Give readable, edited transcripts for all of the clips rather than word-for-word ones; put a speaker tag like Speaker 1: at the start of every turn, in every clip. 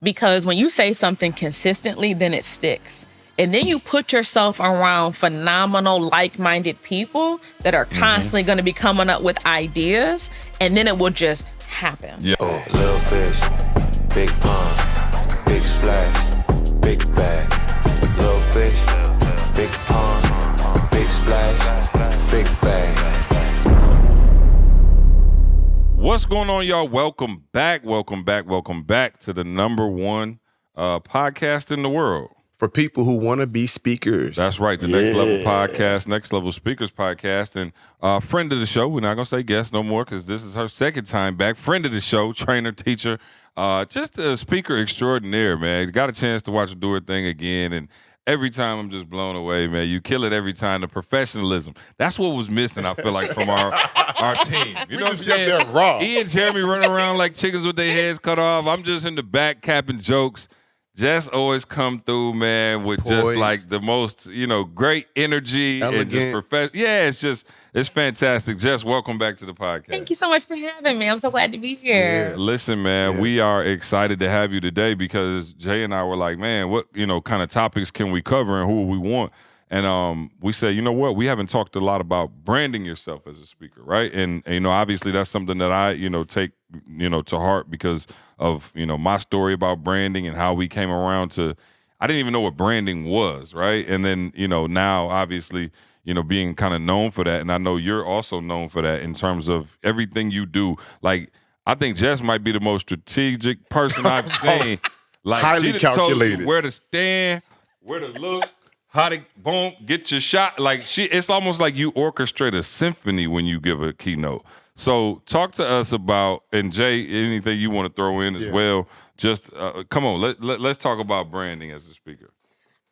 Speaker 1: Because when you say something consistently, then it sticks. And then you put yourself around phenomenal, like-minded people that are constantly going to be coming up with ideas, and then it will just happen.
Speaker 2: Yeah. Oh, little fish, big pond, big splash, big bag. Little fish, big pond, big splash, big bag.
Speaker 3: What's going on, y'all? Welcome back to the number one podcast in the world.
Speaker 4: For people who want to be speakers.
Speaker 3: That's right, the Next Level Podcast, Next Level Speakers Podcast. And friend of the show, we're not going to say guest no more because this is her second time back. Friend of the show, trainer, teacher, just a speaker extraordinaire, man. Got a chance to watch her do her thing again. And every time I'm just blown away, man. You kill it every time. The professionalism. That's what was missing, I feel like, from our team. You know what I'm saying?
Speaker 4: Raw.
Speaker 3: He and Jeremy running around like chickens with their heads cut off. I'm just in the back capping jokes. Jess always come through, man, with
Speaker 4: Poised.
Speaker 3: just like the most, great energy.
Speaker 4: Elegant.
Speaker 3: And just Yeah, it's fantastic. Jess, welcome back to the podcast.
Speaker 1: Thank you so much for having me. I'm so glad to be here.
Speaker 3: Listen, man, we are excited to have you today because Jay and I were like, man, what, kind of topics can we cover and who we want? And we said, you know what? We haven't talked a lot about branding yourself as a speaker, right? And obviously that's something that I, take, to heart because of, my story about branding and how we came around to, I didn't even know what branding was, right? And then, now obviously, being kind of known for that. And I know you're also known for that in terms of everything you do. Like, I think Jess might be the most strategic person I've seen. Like,
Speaker 4: highly
Speaker 3: she'd have told
Speaker 4: calculated.
Speaker 3: you where to stand, where to look, how to boom, get your shot. Like it's almost like you orchestrate a symphony when you give a keynote. So talk to us about, and Jay, anything you want to throw in as well. Just come on, let's talk about branding as a speaker.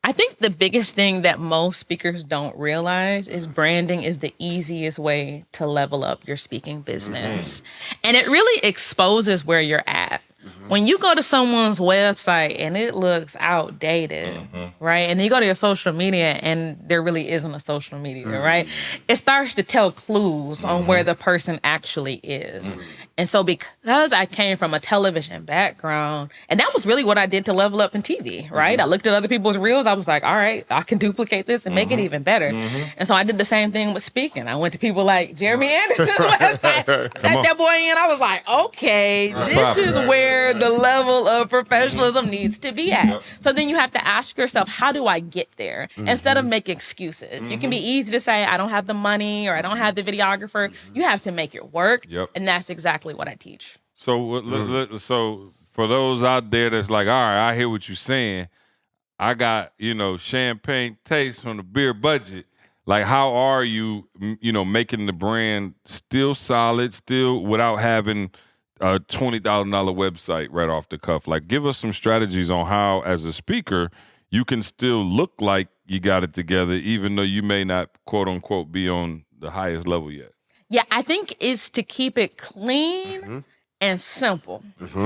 Speaker 1: I think the biggest thing that most speakers don't realize is branding is the easiest way to level up your speaking business. And it really exposes where you're at. When you go to someone's website and it looks outdated, right? And then you go to your social media and there really isn't a social media, right? It starts to tell clues on where the person actually is. And so because I came from a television background, and that was really what I did to level up in TV, right? I looked at other people's reels. I was like, all right, I can duplicate this and make it even better. And so I did the same thing with speaking. I went to people like Jeremy Anderson's website. I typed that boy in. I was like, okay, this is where the level of professionalism needs to be at. So then you have to ask yourself, how do I get there? Instead of making excuses. You can be easy to say, I don't have the money or I don't have the videographer. You have to make it work. And that's exactly what I teach.
Speaker 3: So, so for those out there that's like, all right, I hear what you're saying. I got, champagne taste from the beer budget. Like, how are you, making the brand still solid, still without having a $20,000 website right off the cuff? Like, give us some strategies on how, as a speaker, you can still look like you got it together, even though you may not, quote unquote, be on the highest level yet.
Speaker 1: Yeah, I think is to keep it clean and simple,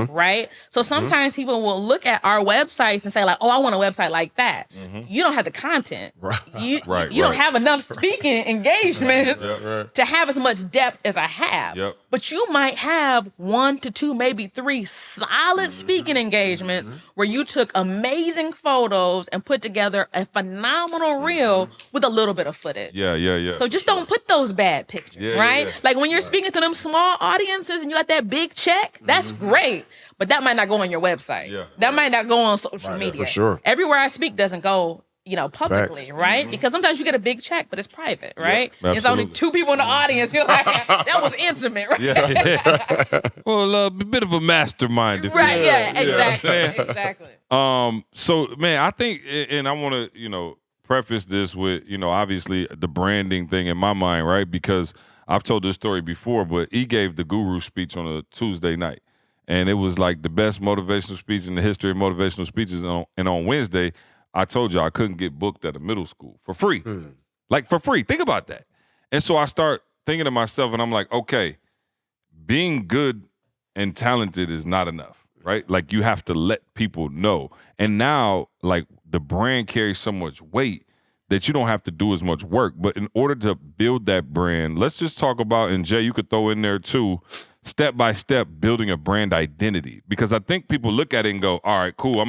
Speaker 1: right? So sometimes people will look at our websites and say like, oh, I want a website like that. You don't have the content. You don't have enough speaking engagements to have as much depth as I have. But you might have 1 to 2, maybe 3 solid speaking engagements where you took amazing photos and put together a phenomenal reel with a little bit of footage. So just don't put those bad pictures, right? Like when you're speaking to them small audiences and you got that big check, that's great. But that might not go on your website. That might not go on social media.
Speaker 4: For sure.
Speaker 1: Everywhere I speak doesn't go, publicly,
Speaker 4: Facts.
Speaker 1: right? Because sometimes you get a big check, but it's private, right? It's only 2 people in the audience. You're like, that was intimate, right?
Speaker 3: Well, a bit of a mastermind.
Speaker 1: Exactly.
Speaker 3: So, man, I think, and I want to, preface this with, obviously the branding thing in my mind, right? Because I've told this story before, but he gave the guru speech on a Tuesday night. And it was like the best motivational speech in the history of motivational speeches. And on Wednesday, I told you I couldn't get booked at a middle school for free. Like for free. Think about that. And so I start thinking to myself and I'm like, okay, being good and talented is not enough, right? Like you have to let people know. And now like the brand carries so much weight that you don't have to do as much work. But in order to build that brand, let's just talk about, and Jay, you could throw in there too, step by step building a brand identity? Because I think people look at it and go, all right, cool,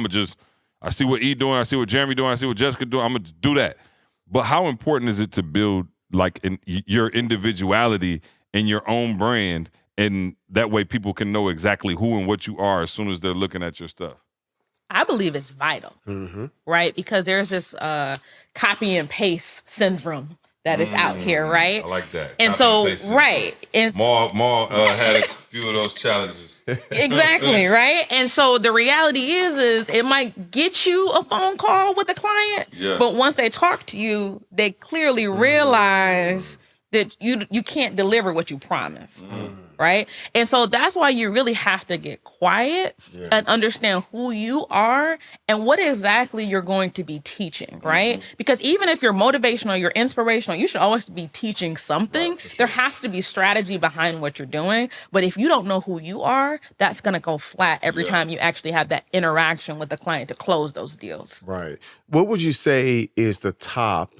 Speaker 3: I see what E doing, I see what Jeremy doing, I see what Jessica doing, I'm gonna do that. But how important is it to build like your individuality and your own brand, and that way people can know exactly who and what you are as soon as they're looking at your stuff?
Speaker 1: I believe it's vital, right? Because there's this copy and paste syndrome that is out here, right?
Speaker 3: I like that.
Speaker 1: And so, right. And
Speaker 3: Maul had a few of those challenges.
Speaker 1: Exactly, right? And so the reality is it might get you a phone call with a client, but once they talk to you, they clearly realize that you can't deliver what you promised, right? And so that's why you really have to get quiet and understand who you are and what exactly you're going to be teaching, right? Because even if you're motivational, you're inspirational, you should always be teaching something. There has to be strategy behind what you're doing. But if you don't know who you are, that's going to go flat every time you actually have that interaction with the client to close those deals.
Speaker 4: Right. What would you say is the top?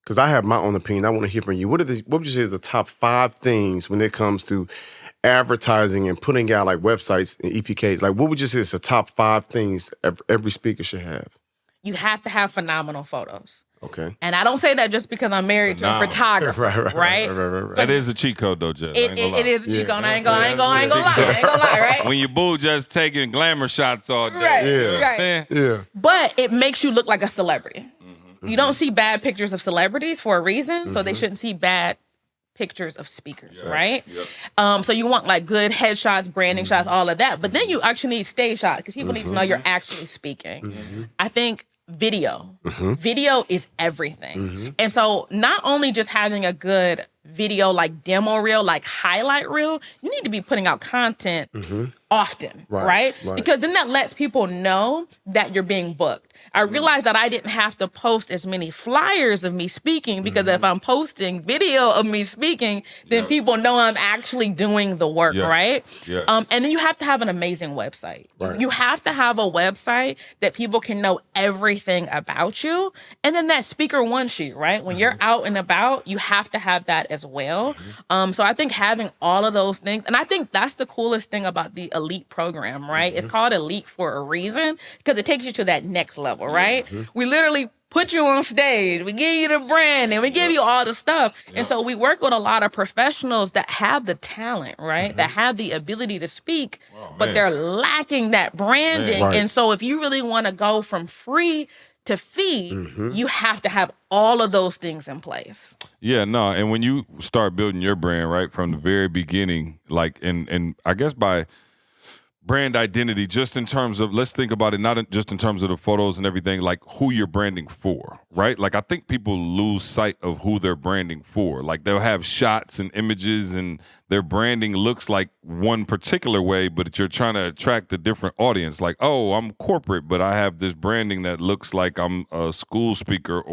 Speaker 4: Because I have my own opinion. I want to hear from you. What would you say is the top 5 things when it comes to advertising and putting out like websites and EPKs? Like, what would you say is the top 5 things every speaker should have?
Speaker 1: You have to have phenomenal photos.
Speaker 4: Okay.
Speaker 1: And I don't say that just because I'm married to a photographer, right?
Speaker 3: That is a cheat code, though, Jess.
Speaker 1: It is a cheat code. I ain't gonna lie, right?
Speaker 3: When your boo just taking glamour shots all day.
Speaker 1: Right.
Speaker 4: Yeah.
Speaker 1: But it makes you look like a celebrity. You don't see bad pictures of celebrities for a reason, so they shouldn't see bad pictures of speakers, right? So you want like good headshots, branding shots, all of that. But then you actually need stage shots because people need to know you're actually speaking. I think video. Video is everything. And so not only just having a good video like demo reel, like highlight reel, you need to be putting out content often, right? Because then that lets people know that you're being booked. I realized that I didn't have to post as many flyers of me speaking because if I'm posting video of me speaking, then people know I'm actually doing the work, right? And then you have to have an amazing website. You have to have a website that people can know everything about you. And then that speaker one sheet, right? When you're out and about, you have to have that as well. So I think having all of those things, and I think that's the coolest thing about the Elite program, right? It's called Elite for a reason because it takes you to that next level, right? We literally put you on stage, we give you the brand, and we give you all the stuff. And so we work with a lot of professionals that have the talent, right? That have the ability to speak, but they're lacking that branding. And so if you really want to go from free to fee, you have to have all of those things in place.
Speaker 3: Yeah, no, and when you start building your brand, right, from the very beginning, like, and I guess by brand identity, just in terms of, let's think about it, not just in terms of the photos and everything, like who you're branding for, right? Like I think people lose sight of who they're branding for. Like they'll have shots and images and their branding looks like one particular way, but you're trying to attract a different audience. Like, oh, I'm corporate, but I have this branding that looks like I'm a school speaker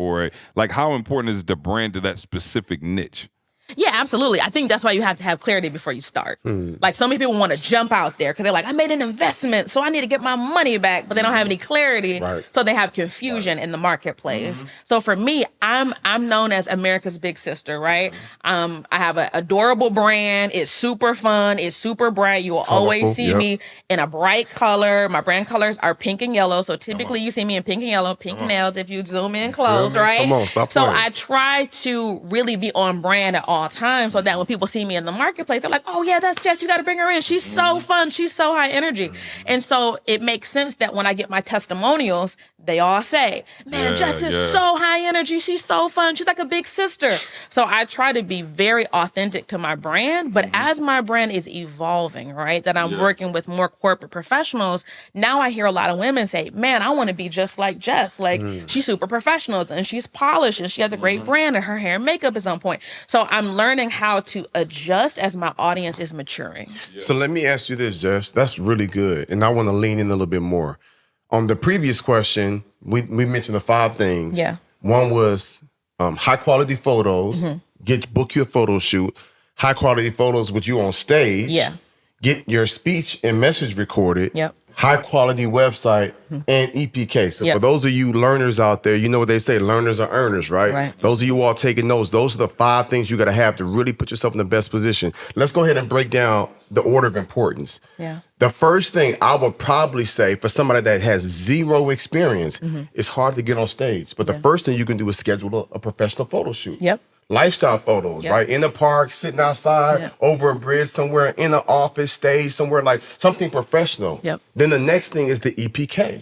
Speaker 3: like how important is the brand to that specific niche?
Speaker 1: Yeah, absolutely. I think that's why you have to have clarity before you start. Like so many people want to jump out there because they're like, I made an investment, so I need to get my money back, but they don't have any clarity. So they have confusion in the marketplace. So for me, I'm known as America's big sister, right? I have an adorable brand. It's super fun. It's super bright. You will always see me in a bright color. My brand colors are pink and yellow. So typically you see me in pink and yellow, pink nails if you zoom in close, right?
Speaker 4: Come on, stop
Speaker 1: so
Speaker 4: playing.
Speaker 1: I try to really be on brand at all time so that when people see me in the marketplace, they're like, oh yeah, that's Jess, you got to bring her in. She's so fun. She's so high energy. And so it makes sense that when I get my testimonials, they all say, man, Jess is so high energy. She's so fun. She's like a big sister. So I try to be very authentic to my brand, but as my brand is evolving, right, that I'm working with more corporate professionals, now I hear a lot of women say, man, I want to be just like Jess. Like she's super professional and she's polished and she has a great brand and her hair and makeup is on point. So I'm learning how to adjust as my audience is maturing.
Speaker 4: So let me ask you this, Jess. That's really good. And I want to lean in a little bit more. On the previous question, we mentioned the 5 things.
Speaker 1: Yeah.
Speaker 4: One was high quality photos, book your photo shoot, high quality photos with you on stage.
Speaker 1: Yeah.
Speaker 4: Get your speech and message recorded.
Speaker 1: Yep.
Speaker 4: high quality website, and EPK. So for those of you learners out there, you know what they say, learners are earners, right? Those of you all taking notes, those are the 5 things you got to have to really put yourself in the best position. Let's go ahead and break down the order of importance. The first thing I would probably say for somebody that has 0 experience, it's hard to get on stage. But the first thing you can do is schedule a professional photo shoot. Lifestyle photos, right? In the park, sitting outside, over a bridge somewhere, in an office, stage somewhere, like something professional. Then the next thing is the EPK.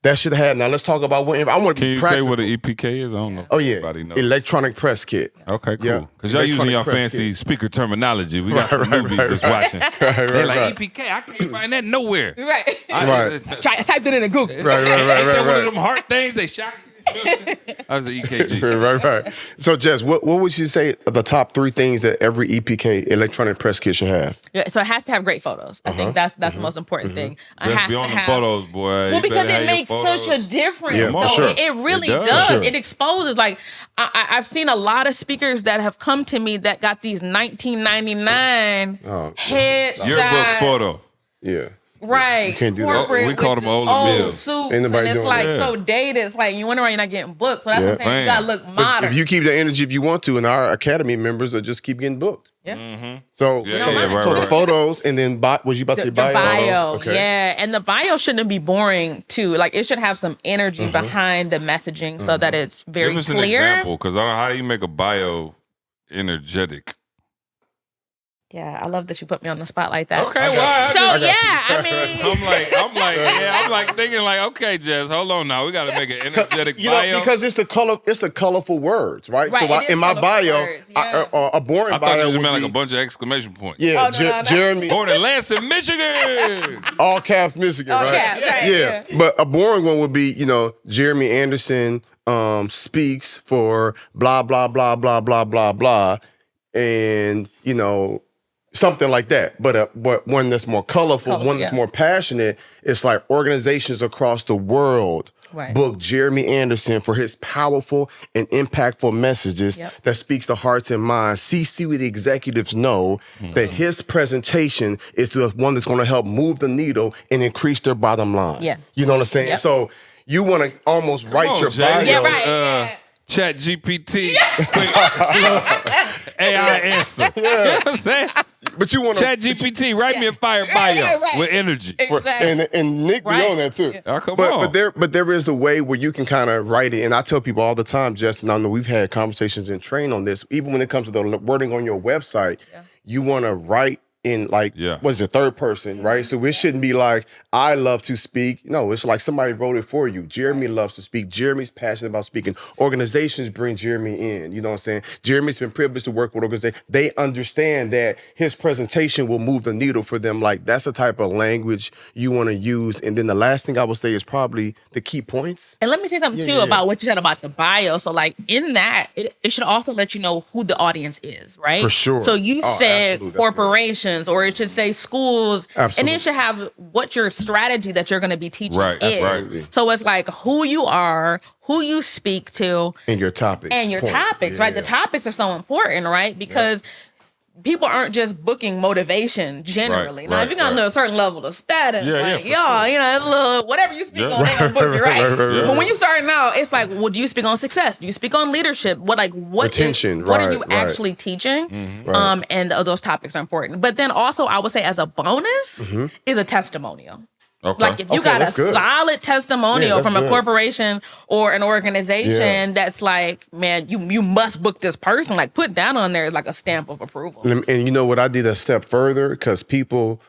Speaker 4: That should have. Now let's talk about what I want to be practical.
Speaker 3: Can you say what an EPK is? I don't know.
Speaker 4: Oh yeah, electronic press kit.
Speaker 3: Okay, cool. Because y'all using your fancy speaker terminology. We got some newbies that's watching. They're like, EPK, I can't find that nowhere.
Speaker 1: I typed it in a Google.
Speaker 3: Right. One of them heart things, they shock you. That was an EKG.
Speaker 4: Right. So, Jess, what would you say are the top 3 things that every EPK electronic press kit should have?
Speaker 1: So it has to have great photos. I think that's the most important thing.
Speaker 3: Just be on the photos, boy.
Speaker 1: Well, because it makes such a difference. It really does. It exposes. Like I've seen a lot of speakers that have come to me that got these 1999 headshots.
Speaker 3: Yearbook photo.
Speaker 4: Yeah.
Speaker 1: Right.
Speaker 4: You can't do that.
Speaker 3: We call them old
Speaker 1: suits, and it's like so dated. It's like you wonder why you're not getting booked. So that's what I'm saying. You gotta look modern.
Speaker 4: If you keep the energy if you want to, and our academy members will just keep getting booked. So the photos, and then was you about to say bio?
Speaker 1: The bio, and the bio shouldn't be boring too. Like it should have some energy behind the messaging so that it's very
Speaker 3: Give us
Speaker 1: clear.
Speaker 3: an example, because I don't know how do you make a bio energetic.
Speaker 1: Yeah, I love that you put me on the spot like that.
Speaker 3: Okay, well,
Speaker 1: I'm
Speaker 3: like thinking like, okay, Jess, hold on now, we got to make an energetic bio.
Speaker 4: Because it's the colorful words, right? So in my bio, a boring bio.
Speaker 3: I thought you just meant like a bunch of exclamation points.
Speaker 4: Yeah, Jeremy.
Speaker 3: Born in Lansing, Michigan.
Speaker 4: All caps, Michigan,
Speaker 1: all
Speaker 4: right?
Speaker 1: Caps, right?
Speaker 4: Yeah, but a boring one would be, Jeremy Anderson speaks for blah blah blah blah blah blah blah, and something like that, but one that's more colorful, one that's more passionate. It's like organizations across the world book Jeremy Anderson for his powerful and impactful messages that speaks to hearts and minds. C-suite executives know that his presentation is the one that's going to help move the needle and increase their bottom line. You know what I'm saying? So you want to almost write your bio.
Speaker 3: Chat GPT, AI answer. You know what I'm saying?
Speaker 4: But you want
Speaker 3: Chat GPT, write me a fire bio with energy.
Speaker 1: Exactly.
Speaker 4: And Nick be on that too.
Speaker 3: Come on.
Speaker 4: But there is a way where you can kind of write it. And I tell people all the time, Justin, I know we've had conversations and train on this. Even when it comes to the wording on your website, you want to write in what's the third person, right? So it shouldn't be like, I love to speak. No, it's like somebody wrote it for you. Jeremy loves to speak. Jeremy's passionate about speaking. Organizations bring Jeremy in. You know what I'm saying? Jeremy's been privileged to work with organizations. They understand that his presentation will move the needle for them. Like that's the type of language you want to use. And then the last thing I would say is probably the key points.
Speaker 1: And let me say something too about what you said about the bio. So like in that, it should also let you know who the audience is, right?
Speaker 4: For sure.
Speaker 1: So you said corporations, or it should say schools, and it should have what your strategy that you're going to be teaching is.
Speaker 4: Right.
Speaker 1: So it's like who you are, who you speak to,
Speaker 4: and your topics.
Speaker 1: Right? The topics are so important, right? Because people aren't just booking motivation generally. Now, if you're gonna know a certain level of status, it's a little whatever you speak on, they're gonna book you, right? But when you starting out, it's like, well, do you speak on success? Do you speak on leadership? What
Speaker 4: retention?
Speaker 1: What are you actually teaching? And those topics are important. But then also, I would say as a bonus is a testimonial.
Speaker 3: Okay.
Speaker 1: Like if you got a solid testimonial from a corporation or an organization that's like, man, you must book this person, like put that on there as like a stamp of approval.
Speaker 4: And you know what, I did a step further because people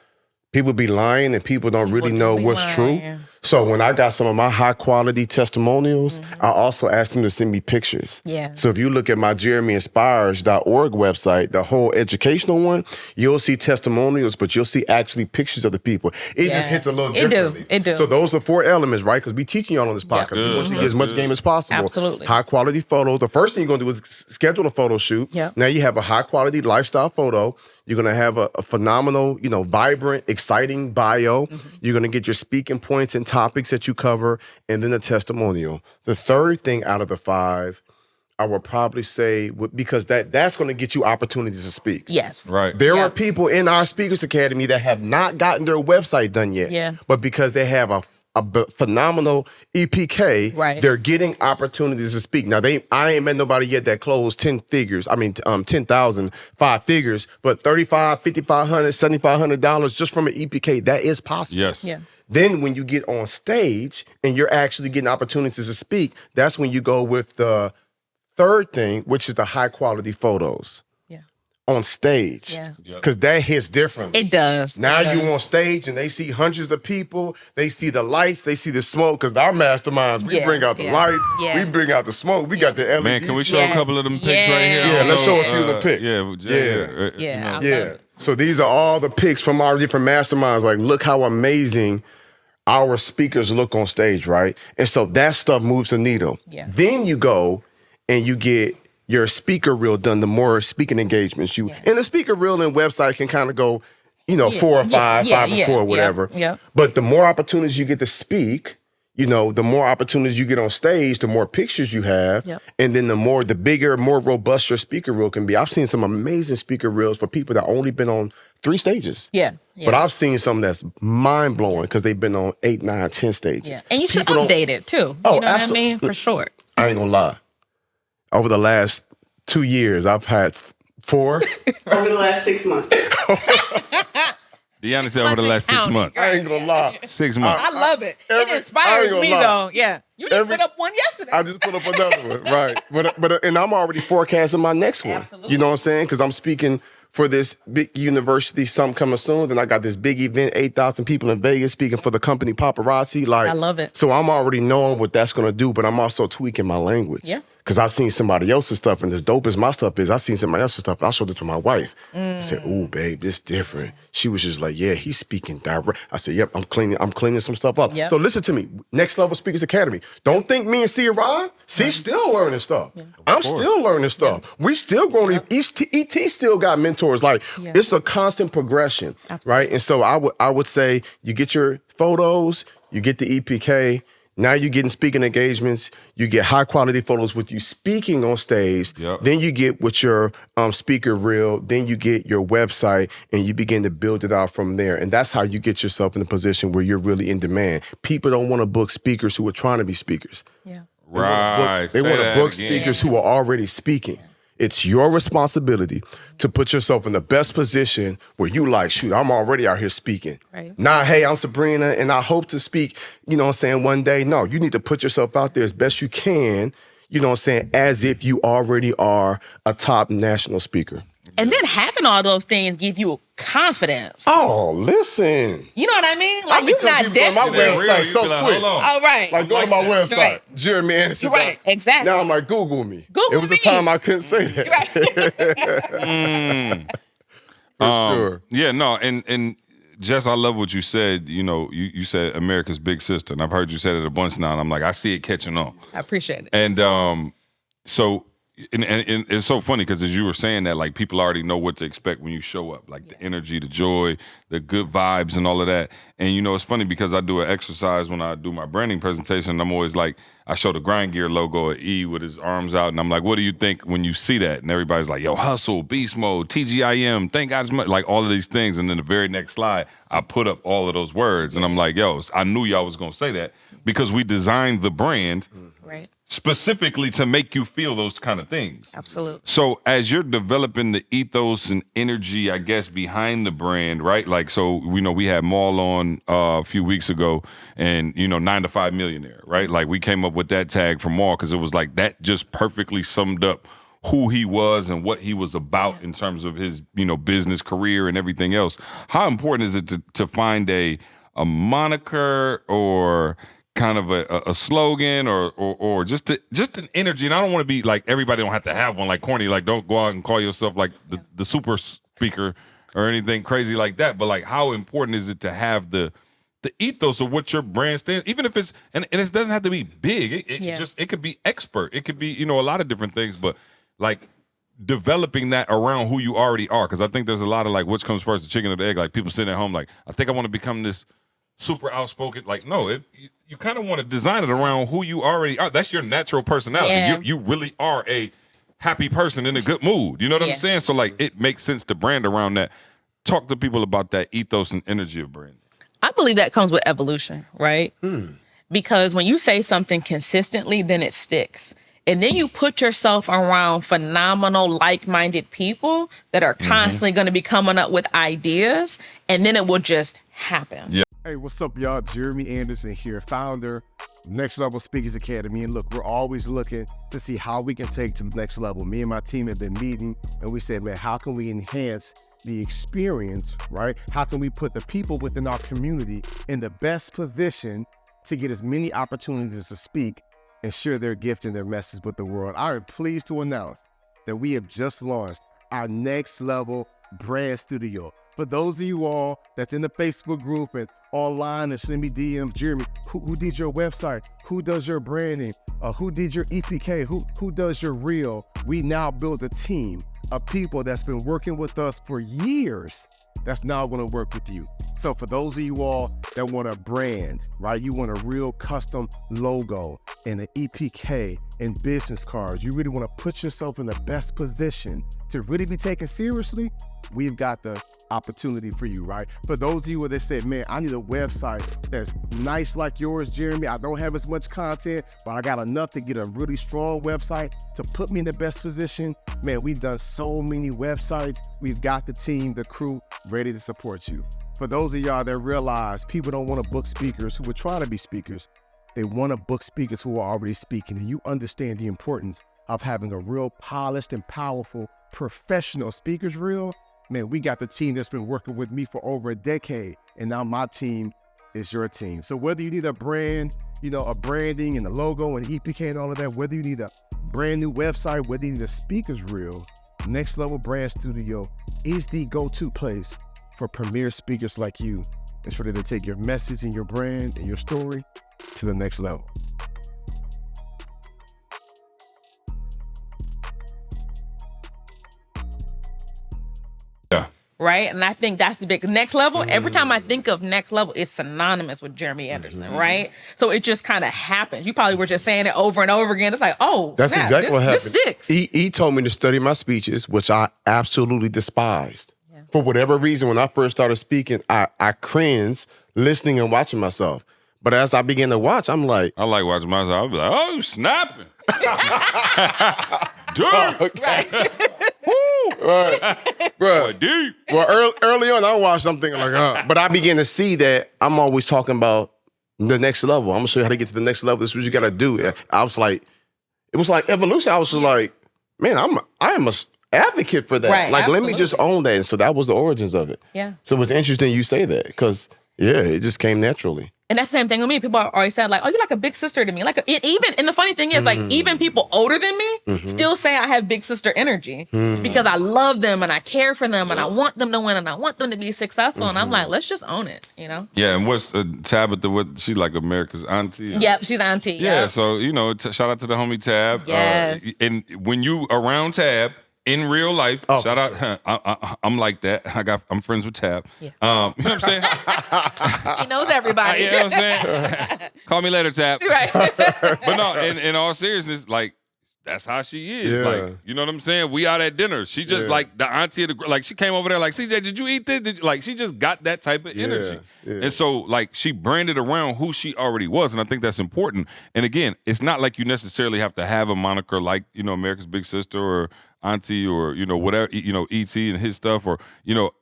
Speaker 4: be lying and people don't really know what's true. So when I got some of my high quality testimonials, I also asked them to send me pictures. So if you look at my jeremyinspires.org website, the whole educational one, you'll see testimonials, but you'll see actually pictures of the people. It just hits a little differently.
Speaker 1: It do.
Speaker 4: So those are 4 elements, right? Because we teaching y'all on this podcast. We want you to get as much game as possible.
Speaker 1: Absolutely.
Speaker 4: High quality photos. The first thing you're going to do is schedule a photo shoot. Now you have a high quality lifestyle photo. You're going to have a phenomenal, vibrant, exciting bio. You're going to get your speaking points and topics that you cover, and then a testimonial. The third thing out of the 5, I would probably say because that's going to get you opportunities to speak.
Speaker 1: Yes.
Speaker 3: Right.
Speaker 4: There are people in our Speakers Academy that have not gotten their website done yet.
Speaker 1: Yeah.
Speaker 4: But because they have a phenomenal EPK,
Speaker 1: Right.
Speaker 4: they're getting opportunities to speak. Now, I ain't met nobody yet that closed 10 figures. I mean, 10,000, 5 figures, but $3,500, $5,500, $7,500 just from an EPK, that is possible.
Speaker 3: Yes.
Speaker 1: Yeah.
Speaker 4: Then when you get on stage and you're actually getting opportunities to speak, that's when you go with the third thing, which is the high quality photos
Speaker 1: Yeah.
Speaker 4: on stage.
Speaker 1: Yeah.
Speaker 4: Because that hits differently.
Speaker 1: It does.
Speaker 4: Now
Speaker 1: It does.
Speaker 4: you on stage and they see hundreds of people. They see the lights. They see the smoke. Because our masterminds, we
Speaker 1: Yeah,
Speaker 4: bring out the
Speaker 1: yeah,
Speaker 4: lights.
Speaker 1: yeah.
Speaker 4: We bring out the smoke. We got the LED.
Speaker 3: Man, can we show
Speaker 1: Yeah.
Speaker 3: a couple of them pics right here?
Speaker 1: Yeah.
Speaker 4: Yeah, let's show a few
Speaker 3: Uh,
Speaker 4: of the pics.
Speaker 3: Yeah.
Speaker 1: Yeah. I
Speaker 4: Yeah.
Speaker 1: love it.
Speaker 4: So these are all the pics from our different masterminds. Like, look how amazing our speakers look on stage, right? And so that stuff moves the needle.
Speaker 1: Yeah.
Speaker 4: Then you go and you get your speaker reel done, the more speaking engagements you and the speaker reel and website can kind of go, 4 or 5, 5 or 4, whatever.
Speaker 1: Yeah.
Speaker 4: But the more opportunities you get to speak, the more opportunities you get on stage, the more pictures you have.
Speaker 1: Yep.
Speaker 4: And then the bigger, more robust your speaker reel can be. I've seen some amazing speaker reels for people that only been on 3 stages.
Speaker 1: Yeah.
Speaker 4: But I've seen some that's mind blowing because they've been on 8, 9, 10 stages.
Speaker 1: Yeah. And you should
Speaker 4: People don't-
Speaker 1: update it too.
Speaker 4: Oh,
Speaker 1: You know what I
Speaker 4: absolutely.
Speaker 1: mean? For sure.
Speaker 4: I ain't gonna lie. Over the last 2 years, I've had 4.
Speaker 5: Over the last 6 months.
Speaker 3: Deanna said over the last 6
Speaker 1: Counting.
Speaker 3: months.
Speaker 4: I ain't gonna lie.
Speaker 3: 6 months.
Speaker 1: I love it.
Speaker 4: I
Speaker 1: It
Speaker 4: ain't
Speaker 1: inspires
Speaker 4: gonna
Speaker 1: me
Speaker 4: lie.
Speaker 1: though. Yeah. You just
Speaker 4: Every-
Speaker 1: put up one yesterday.
Speaker 4: I just put up another one, right? But and I'm already forecasting my next one.
Speaker 1: Absolutely.
Speaker 4: You know what I'm saying? Because I'm speaking for this big university, something coming soon. Then I got this big event, 8,000 people in Vegas speaking for the company Paparazzi. Like,
Speaker 1: I love it.
Speaker 4: So I'm already knowing what that's gonna do, but I'm also tweaking my language.
Speaker 1: Yeah.
Speaker 4: Because I seen somebody else's stuff, and as dope as my stuff is, I seen somebody else's stuff. I showed it to my wife. I said, "Ooh, babe, this different." She was just like, "Yeah, he's speaking direct." I said, "Yep, I'm cleaning some stuff up."
Speaker 1: Yep.
Speaker 4: So listen to me. Next Level Speakers Academy. Don't think me and C Ron. C still learning stuff. I'm still learning stuff. We still growing. ET still got mentors. Like it's a constant progression, right? And so I would say you get your photos, you get the EPK. Now you're getting speaking engagements. You get high quality photos with you speaking on stage.
Speaker 3: Yep.
Speaker 4: Then you get with your speaker reel. Then you get your website, and you begin to build it out from there. And that's how you get yourself in a position where you're really in demand. People don't want to book speakers who are trying to be speakers.
Speaker 1: Yeah.
Speaker 3: Right.
Speaker 4: They want to
Speaker 3: Say that
Speaker 4: book
Speaker 3: again.
Speaker 4: speakers who are already speaking. It's your responsibility to put yourself in the best position where you like, shoot, I'm already out here speaking.
Speaker 1: Right.
Speaker 4: Nah, hey, I'm Sabrina and I hope to speak, one day. No, you need to put yourself out there as best you can, as if you already are a top national speaker.
Speaker 1: And then having all those things give you confidence.
Speaker 4: Oh, listen.
Speaker 1: You know what I mean? Like
Speaker 4: I be
Speaker 1: you're
Speaker 4: telling
Speaker 1: not
Speaker 4: people on my
Speaker 1: desperate.
Speaker 3: Real,
Speaker 4: website
Speaker 3: you
Speaker 4: so
Speaker 3: be like,
Speaker 4: quick.
Speaker 3: hold on.
Speaker 1: All right.
Speaker 4: Like, go to my website,
Speaker 1: Right.
Speaker 4: Jeremy Anderson.
Speaker 1: Right, exactly.
Speaker 4: Now I'm like, Google me.
Speaker 1: Google
Speaker 4: It was
Speaker 1: me.
Speaker 4: a time I couldn't say that.
Speaker 1: Right.
Speaker 4: For sure.
Speaker 3: Yeah, no, and Jess, I love what you said. You said America's big sister, and I've heard you say it a bunch now, and I'm like, I see it catching on.
Speaker 1: I appreciate it.
Speaker 3: And so, and it's so funny because as you were saying that, like people already know what to expect when you show up, like the energy, the joy, the good vibes, and all of that. And it's funny because I do an exercise when I do my branding presentation. And I'm always like, I show the Grind Gear logo at E with his arms out, and I'm like, what do you think when you see that? And everybody's like, yo, hustle, beast mode, TGIM, thank God, like all of these things. And then the very next slide, I put up all of those words, and I'm like, yo, I knew y'all was gonna say that because we designed the brand.
Speaker 1: Right.
Speaker 3: Specifically to make you feel those kind of things.
Speaker 1: Absolutely.
Speaker 3: So as you're developing the ethos and energy, I guess, behind the brand, right? Like, so we had Maul on a few weeks ago and, 9 to 5 millionaire, right? Like we came up with that tag for Maul because it was like that just perfectly summed up who he was and what he was about in terms of his, business career and everything else. How important is it to find a moniker or kind of a slogan or just an energy? And I don't want to be like, everybody don't have to have one like corny, like don't go out and call yourself like the super speaker or anything crazy like that. But like, how important is it to have the ethos of what your brand stands, even if it's, and it doesn't have to be big. It could be expert. It could be, a lot of different things, but like developing that around who you already are. Cause I think there's a lot of like, which comes first, the chicken or the egg? Like people sitting at home, like, I think I want to become this super outspoken. Like, no, you kind of want to design it around who you already are. That's your natural personality.
Speaker 1: Yeah.
Speaker 3: You really are a happy person in a good mood. You know what I'm saying? So, like, it makes sense to brand around that. Talk to people about that ethos and energy of branding.
Speaker 1: I believe that comes with evolution, right? Because when you say something consistently, then it sticks. And then you put yourself around phenomenal, like-minded people that are constantly going to be coming up with ideas, and then it will just happen.
Speaker 3: Yeah.
Speaker 6: Hey, what's up, y'all? Jeremy Anderson here, founder of Next Level Speakers Academy. And look, we're always looking to see how we can take to the next level. Me and my team have been meeting, and we said, man, how can we enhance the experience, right? How can we put the people within our community in the best position to get as many opportunities to speak and share their gift and their message with the world? I am pleased to announce that we have just launched our Next Level Brand Studio. For those of you all that's in the Facebook group and online and send me DMs, Jeremy, who did your website? Who does your branding? Who did your EPK? Who does your reel? We now build a team of people that's been working with us for years that's now going to work with you. So for those of you all that want a brand, right? You want a real custom logo and an EPK and business cards. You really want to put yourself in the best position to really be taken seriously. We've got the opportunity for you, right? For those of you that said, man, I need a website that's nice like yours, Jeremy. I don't have as much content, but I got enough to get a really strong website to put me in the best position. Man, we've done so many websites. We've got the team, the crew ready to support you. For those of y'all that realize people don't want to book speakers who are trying to be speakers, they want to book speakers who are already speaking, and you understand the importance of having a real polished and powerful professional speakers reel. Man, we got the team that's been working with me for over a decade, and now my team is your team. So whether you need a brand, a branding and a logo and EPK and all of that, whether you need a brand new website, whether you need a speakers reel, Next Level Brand Studio is the go-to place for premier speakers like you. It's ready to take your message and your brand and your story to the next level.
Speaker 3: Yeah.
Speaker 1: Right? And I think that's the big next level. Every time I think of next level, it's synonymous with Jeremy Anderson, right? So it just kind of happens. You probably were just saying it over and over again. It's like, oh,
Speaker 4: That's
Speaker 1: snap,
Speaker 4: exactly what happened.
Speaker 1: This sticks.
Speaker 4: He told me to study my speeches, which I absolutely despised. For whatever reason, when I first started speaking, I cringed listening and watching myself. But as I began to watch, I'm like,
Speaker 3: I like watching myself. I'll be like, oh, snapping. Dude.
Speaker 4: right, bro.
Speaker 3: Deep.
Speaker 4: Well, early on, I watched something like, but I began to see that I'm always talking about the next level. I'm gonna show you how to get to the next level. This is what you gotta do. I was like, it was like evolution. I was just like, man, I am a advocate for that.
Speaker 1: Right,
Speaker 4: like,
Speaker 1: absolutely.
Speaker 4: let me just own that. And so that was the origins of it.
Speaker 1: Yeah.
Speaker 4: So it's interesting you say that because, yeah, it just came naturally.
Speaker 1: And that's the same thing with me. People are always saying, like, oh, you're like a big sister to me. Like, and the funny thing is, like, even people older than me still say I have big sister energy because I love them and I care for them and I want them to win and I want them to be successful. And I'm like, let's just own it,
Speaker 3: Yeah, and what's Tabitha? What she's like America's auntie?
Speaker 1: Yep, she's auntie.
Speaker 3: Yeah,
Speaker 1: Yep.
Speaker 3: so shout out to the homie Tab.
Speaker 1: Yes.
Speaker 3: And when you around Tab in real life, shout out. I'm like that. I'm friends with Tab.
Speaker 1: Yeah.
Speaker 3: You know what I'm saying?
Speaker 1: He knows everybody.
Speaker 3: You know what I'm saying? Call me later, Tab.
Speaker 1: Right.
Speaker 3: But no, in all seriousness, like, that's how she is.
Speaker 4: Yeah.
Speaker 3: Like, you know what I'm saying? We out at dinner. She just like the auntie of the, like, she came over there like, CJ, did you eat this? Like, she just got that type of energy.
Speaker 4: Yeah.
Speaker 3: And so, like, she branded around who she already was. And I think that's important. And again, it's not like you necessarily have to have a moniker like, America's Big Sister or auntie or, whatever, E.T. and his stuff. Or,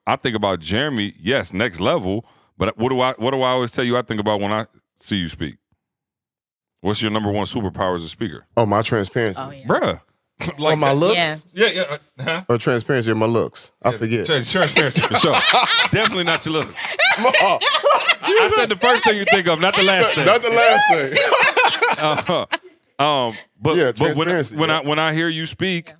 Speaker 3: I think about Jeremy, yes, next level. But what do I always tell you I think about when I see you speak? What's your number one superpower as a speaker?
Speaker 4: Oh, my transparency.
Speaker 1: Oh, yeah.
Speaker 3: Bruh.
Speaker 4: Like my looks?
Speaker 1: Yeah.
Speaker 3: Yeah. Huh?
Speaker 4: Or transparency of my looks. I forget.
Speaker 3: Transparency for sure. Definitely not your looks. I said the first thing you think of, not the last thing.
Speaker 4: Not the last thing.
Speaker 3: But
Speaker 4: Yeah,
Speaker 3: but
Speaker 4: transparency,
Speaker 3: when I hear you speak,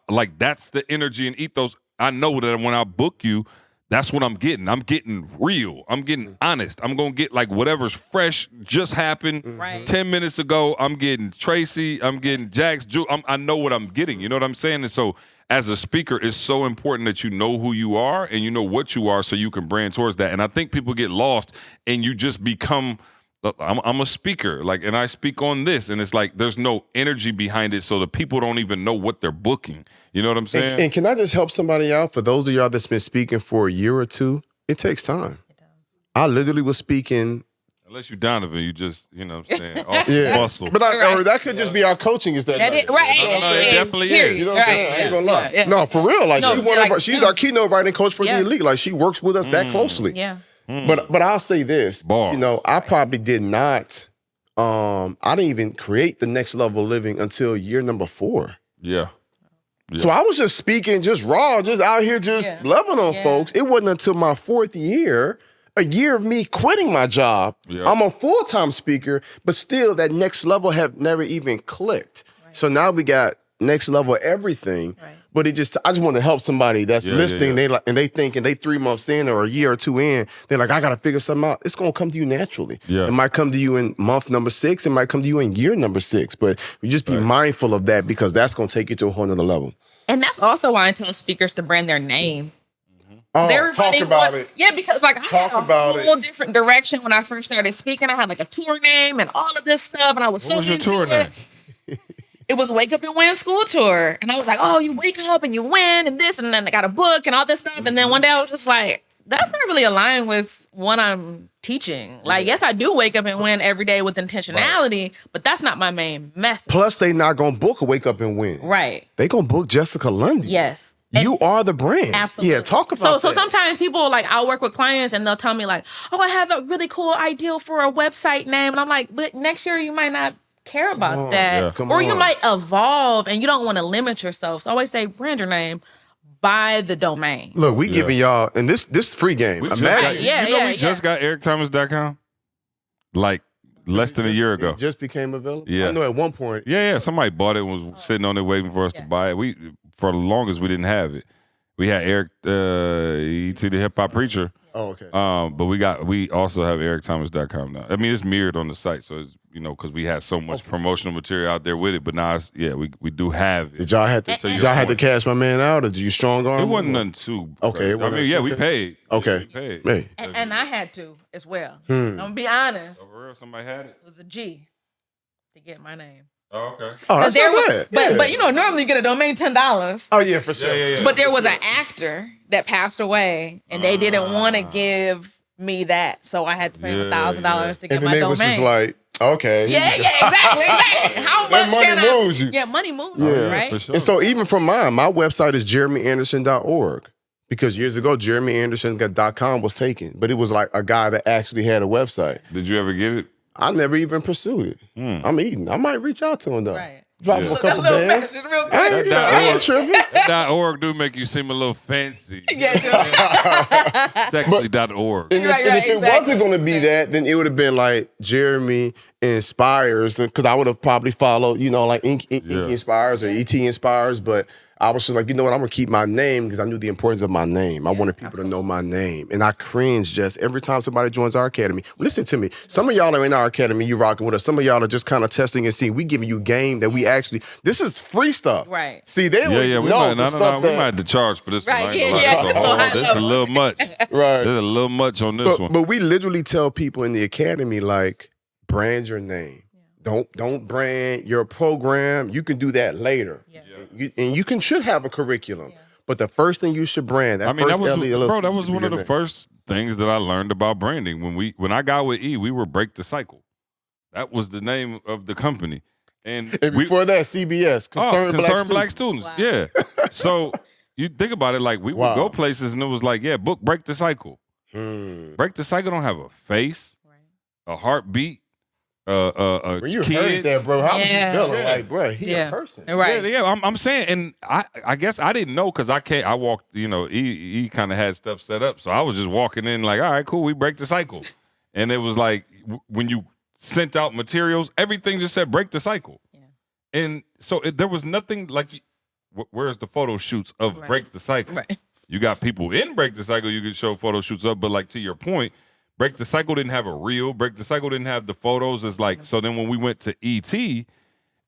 Speaker 3: like, that's the energy and ethos. I know that when I book you, that's what I'm getting. I'm getting real. I'm getting honest. I'm going to get like whatever's fresh, just happened
Speaker 1: Right.
Speaker 3: 10 minutes ago. I'm getting Tracy. I'm getting Jax. I know what I'm getting. You know what I'm saying? And so as a speaker, it's so important that you know who you are and you know what you are so you can brand towards that. And I think people get lost and you just become, I'm a speaker, like, and I speak on this, and it's like there's no energy behind it, so the people don't even know what they're booking. You know what I'm saying?
Speaker 4: And can I just help somebody out? For those of y'all that's been speaking for a year or two, it takes time. I literally was speaking.
Speaker 3: Unless you're Donovan, you just, you know what I'm saying, off the muscle.
Speaker 4: But or that could just be our coaching is that.
Speaker 1: That is, right.
Speaker 3: No, it definitely is.
Speaker 4: You know what I'm saying? I ain't gonna lie. No, for real. Like she's our keynote writing coach for the elite. Like she works with us that closely.
Speaker 1: Yeah.
Speaker 4: But I'll say this.
Speaker 3: Bars.
Speaker 4: You know, I probably did not. I didn't even create the next level living until year number 4.
Speaker 3: Yeah.
Speaker 4: So I was just speaking, just raw, just out here, just loving on folks. It wasn't until my 4th year, a year of me quitting my job.
Speaker 3: Yeah.
Speaker 4: I'm a full-time speaker, but still that next level have never even clicked. Right. So now we got next level everything. Right. But I just want to help somebody that's listening. They like, and they thinking they 3 months in or a year or 2 in, they're like, I got to figure something out. It's going to come to you naturally. Yeah. It might come to you in month number 6. It might come to you in year number 6. But you just be mindful of that because that's going to take you to a whole nother level.
Speaker 1: And that's also why I tell speakers to brand their name.
Speaker 4: Oh, talk about it.
Speaker 1: Yeah, because like I had a whole different direction when I first started speaking. I had like a tour name and all of this stuff, and I was so into it. What was your tour name? It was Wake Up and Win School Tour. And I was like, oh, you wake up and you win and this, and then I got a book and all this stuff. And then one day I was just like, that's not really aligned with what I'm teaching. Like, yes, I do wake up and win every day with intentionality, but that's not my main message.
Speaker 4: Plus, they not going to book a Wake Up and Win.
Speaker 1: Right.
Speaker 4: They going to book Jessica Lundy.
Speaker 1: Yes.
Speaker 4: You are the brand.
Speaker 1: Absolutely.
Speaker 4: Yeah, talk about that.
Speaker 1: So sometimes people, like, I'll work with clients and they'll tell me like, oh, I have a really cool idea for a website name. And I'm like, but next year you might not care about that. Yeah. Or you might evolve and you don't want to limit yourself. So I always say brand your name by the domain.
Speaker 4: Look, we giving y'all, and this free game.
Speaker 3: We
Speaker 4: Imagine.
Speaker 3: just got ericthomas.com like less than a year ago.
Speaker 4: It just became available?
Speaker 3: Yeah.
Speaker 4: I know at one point.
Speaker 3: Yeah. Somebody bought it and was sitting on there waiting for us to buy it. For the longest, we didn't have it. We had Eric, E.T. the Hip Hop Preacher.
Speaker 4: Oh, okay.
Speaker 3: But we also have ericthomas.com now. I mean, it's mirrored on the site, so it's, because we had so much promotional material out there with it. But now, we do have it.
Speaker 4: Did y'all have to cash my man out, or did you strong arm?
Speaker 3: It wasn't nothing too.
Speaker 4: Okay.
Speaker 3: We paid.
Speaker 4: Okay.
Speaker 3: We paid.
Speaker 4: Hey.
Speaker 1: And I had to as well. I'm gonna be honest.
Speaker 3: Oh, for real? Somebody had it?
Speaker 1: It was a G to get my name.
Speaker 3: Oh, okay.
Speaker 4: Oh, that's not bad.
Speaker 1: But normally you get a domain $10.
Speaker 4: Oh yeah, for sure.
Speaker 3: Yeah.
Speaker 1: But there was an actor that passed away, and they didn't want to give me that, so I had to pay him $1,000 to get my domain. And then was just
Speaker 4: like, okay.
Speaker 1: Yeah, exactly. How much
Speaker 4: money moves you.
Speaker 1: Yeah, money moves you, right?
Speaker 3: For sure.
Speaker 4: And so even from mine, my website is jeremyanderson.org. Because years ago, jeremyanderson.com was taken, but it was like a guy that actually had a website.
Speaker 3: Did you ever get it?
Speaker 4: I never even pursued it. I'm eating. I might reach out to him though.
Speaker 1: Right.
Speaker 4: Drop him a couple bands.
Speaker 1: I
Speaker 4: ain't tripping.
Speaker 3: That .org do make you seem a little fancy.
Speaker 1: Yeah,
Speaker 3: it's actually .org.
Speaker 4: And if it wasn't going to be that, then it would have been like Jeremy Inspires, because I would have probably followed, like Ink Inspires or ET Inspires, but I was just like, you know what, I'm going to keep my name because I knew the importance of my name. I wanted people to know my name. And I cringe just every time somebody joins our academy. Listen to me. Some of y'all are in our academy, you rocking with us. Some of y'all are just kind of testing and seeing. We giving you game that we actually, this is free stuff.
Speaker 1: Right.
Speaker 4: See, they
Speaker 3: we might have to charge for this one.
Speaker 1: Right,
Speaker 3: This is a little much.
Speaker 4: Right.
Speaker 3: There's a little much on this one.
Speaker 4: But we literally tell people in the academy, like, brand your name. Don't brand your program. You can do that later. Yeah. You should have a curriculum. Yeah. But the first thing you should brand, that was
Speaker 3: one of the first things that I learned about branding. When I got with E, we were Break the Cycle. That was the name of the company. And
Speaker 4: before that, CBS, Concerned
Speaker 3: Black Students. Wow. Yeah. So you think about it, like we would go places and it was like, book Break the Cycle. Break the Cycle don't have a face, a heartbeat.
Speaker 4: When you heard that, bro, how was you feeling? Like, bro, he a person,
Speaker 1: right?
Speaker 3: Yeah. I'm saying, and I guess I didn't know because I walked. He kind of had stuff set up, so I was just walking in like, all right, cool, we break the cycle, and it was like when you sent out materials, everything just said break the cycle, and so there was nothing like, where's the photo shoots of break the cycle?
Speaker 1: Right.
Speaker 3: You got people in break the cycle, you can show photo shoots up, but like to your point. Break the Cycle didn't have a reel. Break the Cycle didn't have the photos. It's like, so then when we went to ET,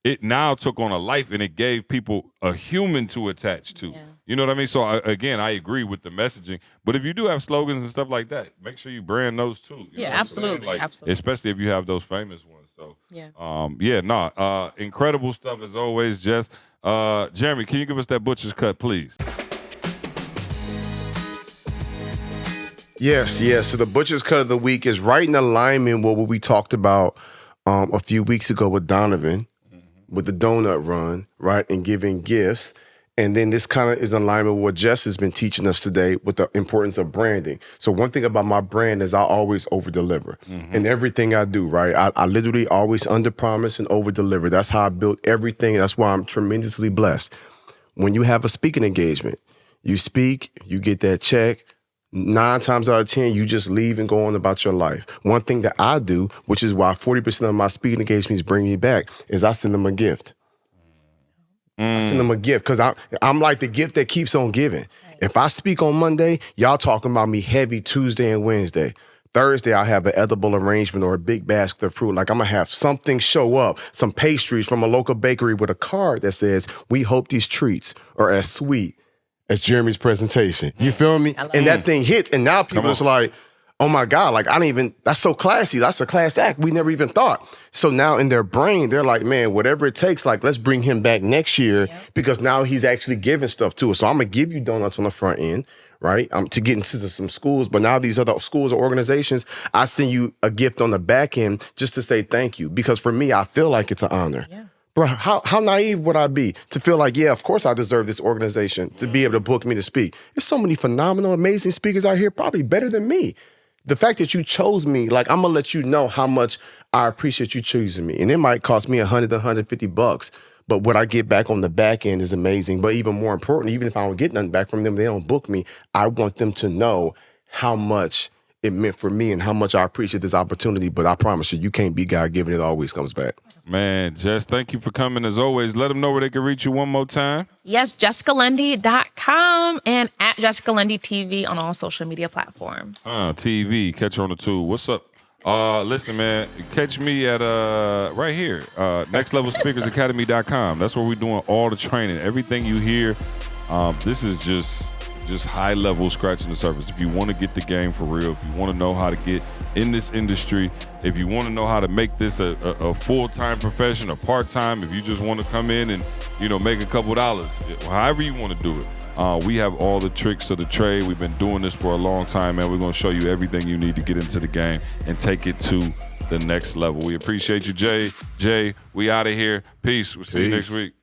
Speaker 3: it now took on a life and it gave people a human to attach to.
Speaker 1: Yeah.
Speaker 3: You know what I mean? So again, I agree with the messaging. But if you do have slogans and stuff like that, make sure you brand those too. You know what I'm saying?
Speaker 1: Absolutely. Absolutely.
Speaker 3: Especially if you have those famous ones. So
Speaker 1: Yeah.
Speaker 3: incredible stuff as always, Jess. Jeremy, can you give us that butcher's cut, please?
Speaker 4: Yes. So the butcher's cut of the week is right in alignment with what we talked about a few weeks ago with Donovan, with the donut run, right, and giving gifts. And then this kind of is in alignment with what Jess has been teaching us today with the importance of branding. So one thing about my brand is I always over-deliver in everything I do, right? I literally always under-promise and over-deliver. That's how I built everything. That's why I'm tremendously blessed. When you have a speaking engagement, you speak, you get that check. 9 times out of 10, you just leave and go on about your life. One thing that I do, which is why 40% of my speaking engagements bring me back, is I send them a gift. I send them a gift because I'm like the gift that keeps on giving. If I speak on Monday, y'all talking about me heavy Tuesday and Wednesday. Thursday, I'll have an edible arrangement or a big basket of fruit. Like I'm going to have something show up, some pastries from a local bakery with a card that says, "We hope these treats are as sweet as Jeremy's presentation." You feel me? And that thing hits. And now people is like, oh my God, like that's so classy. That's a class act. We never even thought. So now in their brain, they're like, man, whatever it takes, like let's bring him back next year because now he's actually giving stuff to us. So I'm going to give you donuts on the front end, right? To get into some schools. But now these other schools or organizations, I send you a gift on the back end just to say thank you. Because for me, I feel like it's an honor. Yeah. Bro, how naive would I be to feel like, yeah, of course I deserve this organization to be able to book me to speak. There's so many phenomenal, amazing speakers out here, probably better than me. The fact that you chose me, like I'm gonna let you know how much I appreciate you choosing me. And it might cost me $100 to $150, but what I get back on the back end is amazing. But even more important, even if I don't get nothing back from them, they don't book me, I want them to know how much it meant for me and how much I appreciate this opportunity. But I promise you can't be God-given. It always comes back.
Speaker 3: Man, Jess, thank you for coming as always. Let them know where they can reach you one more time.
Speaker 1: Yes, JessicaLundy.com and at Jessica Lundy TV on all social media platforms.
Speaker 3: TV, catch her on the tube. What's up? Listen, man, catch me at right here, nextlevelspeakersacademy.com. That's where we're doing all the training. Everything you hear, this is just high level scratching the surface. If you want to get the game for real, if you want to know how to get in this industry, if you want to know how to make this a full-time profession, a part-time, if you just want to come in and, make a couple dollars, however you want to do it. We have all the tricks of the trade. We've been doing this for a long time, man. We're going to show you everything you need to get into the game and take it to the next level. We appreciate you, Jay. We out of here. Peace. We'll see you next week.